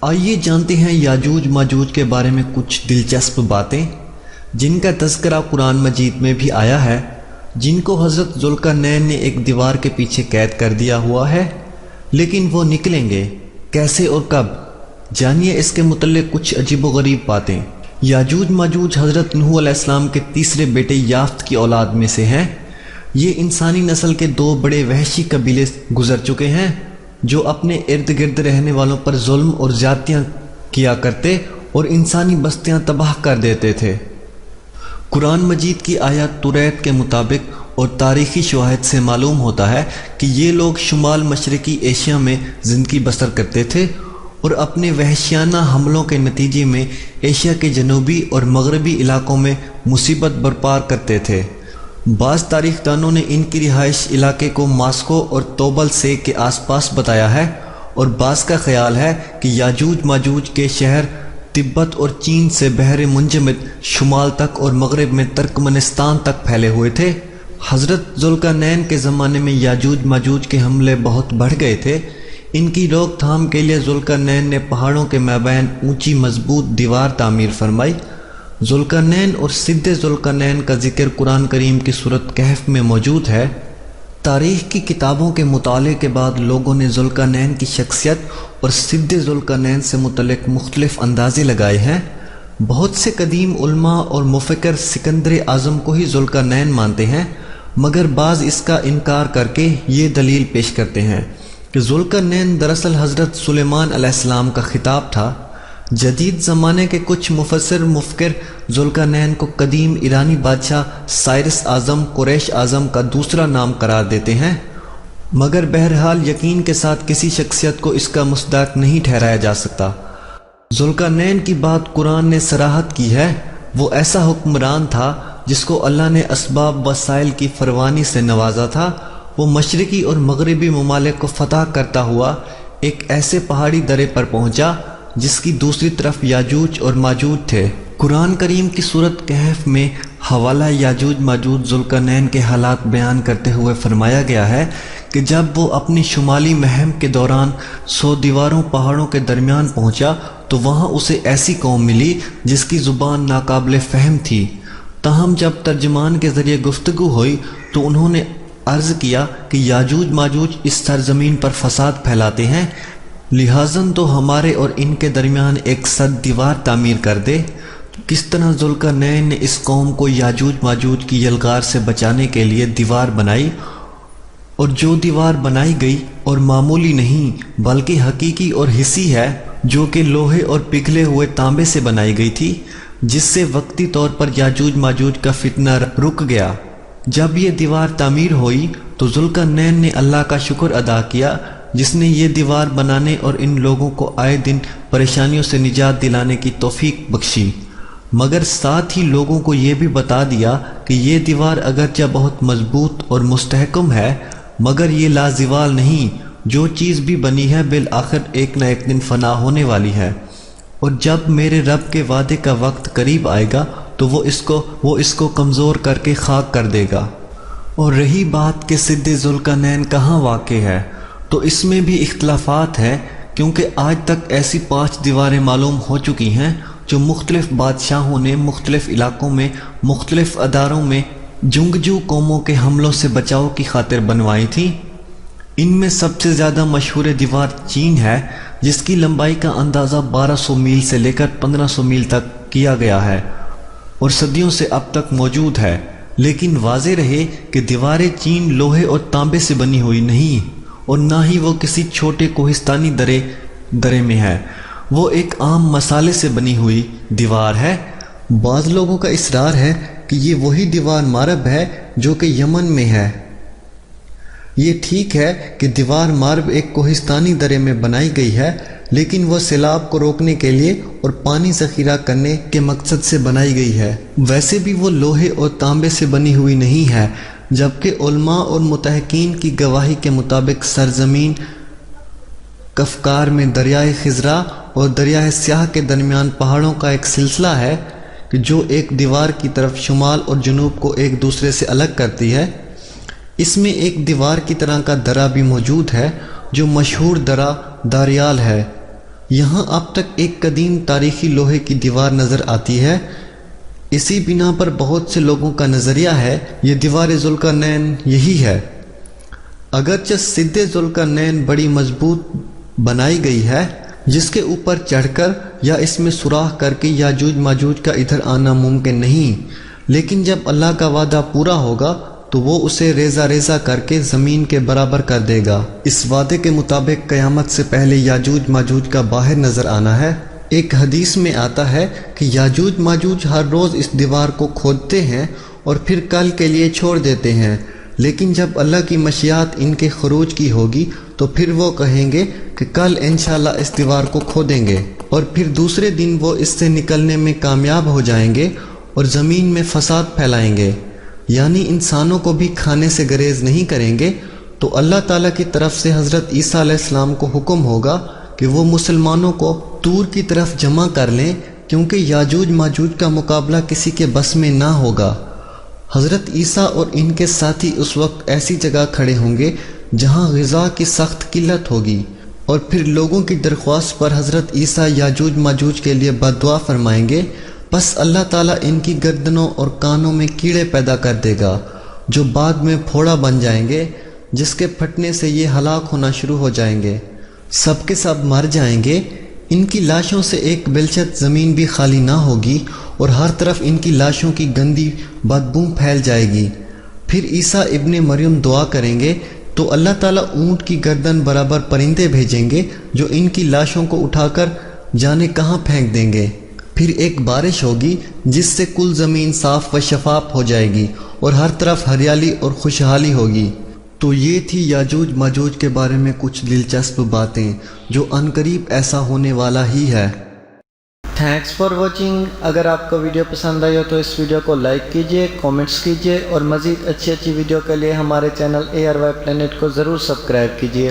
آئیے جانتے ہیں یاجوج ماجوج کے بارے میں کچھ دلچسپ باتیں جن کا تذکرہ قرآن مجید میں بھی آیا ہے، جن کو حضرت ذوالقرنین نے ایک دیوار کے پیچھے قید کر دیا ہوا ہے، لیکن وہ نکلیں گے کیسے اور کب؟ جانیے اس کے متعلق کچھ عجیب و غریب باتیں۔ یاجوج ماجوج حضرت نوح علیہ السلام کے تیسرے بیٹے یافت کی اولاد میں سے ہیں۔ یہ انسانی نسل کے دو بڑے وحشی قبیلے گزر چکے ہیں جو اپنے ارد گرد رہنے والوں پر ظلم اور زیادتیاں کیا کرتے اور انسانی بستیاں تباہ کر دیتے تھے۔ قرآن مجید کی آیات توریت کے مطابق اور تاریخی شواہد سے معلوم ہوتا ہے کہ یہ لوگ شمال مشرقی ایشیا میں زندگی بسر کرتے تھے اور اپنے وحشیانہ حملوں کے نتیجے میں ایشیا کے جنوبی اور مغربی علاقوں میں مصیبت برپا کرتے تھے۔ بعض تاریخ دانوں نے ان کی رہائش علاقے کو ماسکو اور توبل سے کے آس پاس بتایا ہے، اور بعض کا خیال ہے کہ یاجوج ماجوج کے شہر تبت اور چین سے بحر منجمد شمال تک اور مغرب میں ترکمنستان تک پھیلے ہوئے تھے۔ حضرت ذوالقرنین کے زمانے میں یاجوج ماجوج کے حملے بہت بڑھ گئے تھے۔ ان کی روک تھام کے لیے ذوالقرنین نے پہاڑوں کے مابین اونچی مضبوط دیوار تعمیر فرمائی۔ ذوالقرنین اور سدھ ذوالقرنین کا ذکر قرآن کریم کی سورۃ کہف میں موجود ہے۔ تاریخ کی کتابوں کے مطالعے کے بعد لوگوں نے ذوالقرنین کی شخصیت اور سدھ ذوالقرنین سے متعلق مختلف اندازے لگائے ہیں۔ بہت سے قدیم علماء اور مفکر سکندر اعظم کو ہی ذوالقرنین مانتے ہیں، مگر بعض اس کا انکار کر کے یہ دلیل پیش کرتے ہیں کہ ذوالقرنین دراصل حضرت سلیمان علیہ السلام کا خطاب تھا۔ جدید زمانے کے کچھ مفکر ذوالقرنین کو قدیم ایرانی بادشاہ سائرس اعظم قریش اعظم کا دوسرا نام قرار دیتے ہیں، مگر بہرحال یقین کے ساتھ کسی شخصیت کو اس کا مصداق نہیں ٹھہرایا جا سکتا۔ ذوالقرنین کی بات قرآن نے صراحت کی ہے۔ وہ ایسا حکمران تھا جس کو اللہ نے اسباب وسائل کی فراوانی سے نوازا تھا۔ وہ مشرقی اور مغربی ممالک کو فتح کرتا ہوا ایک ایسے پہاڑی درے پر پہنچا جس کی دوسری طرف یاجوج اور ماجوج تھے۔ قرآن کریم کی سورۃ کہف میں حوالہ یاجوج ماجوج ذوالقرنین کے حالات بیان کرتے ہوئے فرمایا گیا ہے کہ جب وہ اپنی شمالی مہم کے دوران 100 دیواروں پہاڑوں کے درمیان پہنچا تو وہاں اسے ایسی قوم ملی جس کی زبان ناقابل فہم تھی۔ تاہم جب ترجمان کے ذریعے گفتگو ہوئی تو انہوں نے عرض کیا کہ یاجوج ماجوج اس سرزمین پر فساد پھیلاتے ہیں، لہٰذا تو ہمارے اور ان کے درمیان ایک سد دیوار تعمیر کر دے۔ کس طرح ذوالقرنین نے اس قوم کو یاجوج ماجوج کی یلغار سے بچانے کے لیے دیوار بنائی، اور جو دیوار بنائی گئی اور معمولی نہیں بلکہ حقیقی اور حسی ہے، جو کہ لوہے اور پگھلے ہوئے تانبے سے بنائی گئی تھی، جس سے وقتی طور پر یاجوج ماجوج کا فتنہ رک گیا۔ جب یہ دیوار تعمیر ہوئی تو ذوالقرنین نے اللہ کا شکر ادا کیا جس نے یہ دیوار بنانے اور ان لوگوں کو آئے دن پریشانیوں سے نجات دلانے کی توفیق بخشی، مگر ساتھ ہی لوگوں کو یہ بھی بتا دیا کہ یہ دیوار اگرچہ بہت مضبوط اور مستحکم ہے، مگر یہ لازوال نہیں، جو چیز بھی بنی ہے بالآخر ایک نہ ایک دن فنا ہونے والی ہے، اور جب میرے رب کے وعدے کا وقت قریب آئے گا تو وہ اس کو کمزور کر کے خاک کر دے گا۔ اور رہی بات کہ سدھ ذوالقرنین کہاں واقع ہے، تو اس میں بھی اختلافات ہیں، کیونکہ آج تک ایسی 5 دیواریں معلوم ہو چکی ہیں جو مختلف بادشاہوں نے مختلف علاقوں میں مختلف اداروں میں جنگجو قوموں کے حملوں سے بچاؤ کی خاطر بنوائی تھیں۔ ان میں سب سے زیادہ مشہور دیوار چین ہے، جس کی لمبائی کا اندازہ 1200 میل سے لے کر 1500 میل تک کیا گیا ہے اور صدیوں سے اب تک موجود ہے۔ لیکن واضح رہے کہ دیواریں چین لوہے اور تانبے سے بنی ہوئی نہیں، اور نہ ہی وہ کسی چھوٹے کوہستانی درے میں ہے، وہ ایک عام مسالے سے بنی ہوئی دیوار ہے۔ بعض لوگوں کا اصرار ہے کہ یہ وہی دیوار مارب ہے جو کہ یمن میں ہے۔ یہ ٹھیک ہے کہ دیوار مارب ایک کوہستانی درے میں بنائی گئی ہے، لیکن وہ سیلاب کو روکنے کے لیے اور پانی ذخیرہ کرنے کے مقصد سے بنائی گئی ہے۔ ویسے بھی وہ لوہے اور تانبے سے بنی ہوئی نہیں ہے، جبکہ علماء اور متحققین کی گواہی کے مطابق سرزمین کفکار میں دریائے خزرہ اور دریائے سیاہ کے درمیان پہاڑوں کا ایک سلسلہ ہے کہ جو ایک دیوار کی طرف شمال اور جنوب کو ایک دوسرے سے الگ کرتی ہے۔ اس میں ایک دیوار کی طرح کا درہ بھی موجود ہے جو مشہور درہ داریال ہے۔ یہاں اب تک ایک قدیم تاریخی لوہے کی دیوار نظر آتی ہے۔ اسی بنا پر بہت سے لوگوں کا نظریہ ہے یہ دیوار ذوالقرنین یہی ہے۔ اگرچہ سدھ ذوالقرنین بڑی مضبوط بنائی گئی ہے، جس کے اوپر چڑھ کر یا اس میں سوراخ کر کے یاجوج ماجوج کا ادھر آنا ممکن نہیں، لیکن جب اللہ کا وعدہ پورا ہوگا تو وہ اسے ریزہ ریزہ کر کے زمین کے برابر کر دے گا۔ اس وعدے کے مطابق قیامت سے پہلے یاجوج ماجوج کا باہر نظر آنا ہے۔ ایک حدیث میں آتا ہے کہ یاجوج ماجوج ہر روز اس دیوار کو کھودتے ہیں اور پھر کل کے لیے چھوڑ دیتے ہیں، لیکن جب اللہ کی مشیات ان کے خروج کی ہوگی تو پھر وہ کہیں گے کہ کل انشاءاللہ اس دیوار کو کھودیں گے، اور پھر دوسرے دن وہ اس سے نکلنے میں کامیاب ہو جائیں گے اور زمین میں فساد پھیلائیں گے، یعنی انسانوں کو بھی کھانے سے گریز نہیں کریں گے۔ تو اللہ تعالیٰ کی طرف سے حضرت عیسیٰ علیہ السلام کو حکم ہوگا کہ وہ مسلمانوں کو طور کی طرف جمع کر لیں، کیونکہ یاجوج ماجوج کا مقابلہ کسی کے بس میں نہ ہوگا۔ حضرت عیسیٰ اور ان کے ساتھی اس وقت ایسی جگہ کھڑے ہوں گے جہاں غذا کی سخت قلت ہوگی، اور پھر لوگوں کی درخواست پر حضرت عیسیٰ یاجوج ماجوج کے لیے بددعا فرمائیں گے، پس اللہ تعالیٰ ان کی گردنوں اور کانوں میں کیڑے پیدا کر دے گا جو بعد میں پھوڑا بن جائیں گے، جس کے پھٹنے سے یہ ہلاک ہونا شروع ہو جائیں گے، سب کے سب مر جائیں گے۔ ان کی لاشوں سے ایک بلچت زمین بھی خالی نہ ہوگی اور ہر طرف ان کی لاشوں کی گندی بدبو پھیل جائے گی۔ پھر عیسیٰ ابن مریم دعا کریں گے تو اللہ تعالیٰ اونٹ کی گردن برابر پرندے بھیجیں گے جو ان کی لاشوں کو اٹھا کر جانے کہاں پھینک دیں گے۔ پھر ایک بارش ہوگی جس سے کل زمین صاف و شفاف ہو جائے گی اور ہر طرف ہریالی اور خوشحالی ہوگی۔ تو یہ تھی یاجوج ماجوج کے بارے میں کچھ دلچسپ باتیں جو عنقریب ایسا ہونے والا ہی ہے۔ Thanks for watching. اگر آپ کو ویڈیو پسند آئی ہو تو اس ویڈیو کو لائک کیجئے، کومنٹس کیجئے، اور مزید اچھی ویڈیو کے لیے ہمارے چینل ARY پلینٹ کو ضرور سبسکرائب کیجئے۔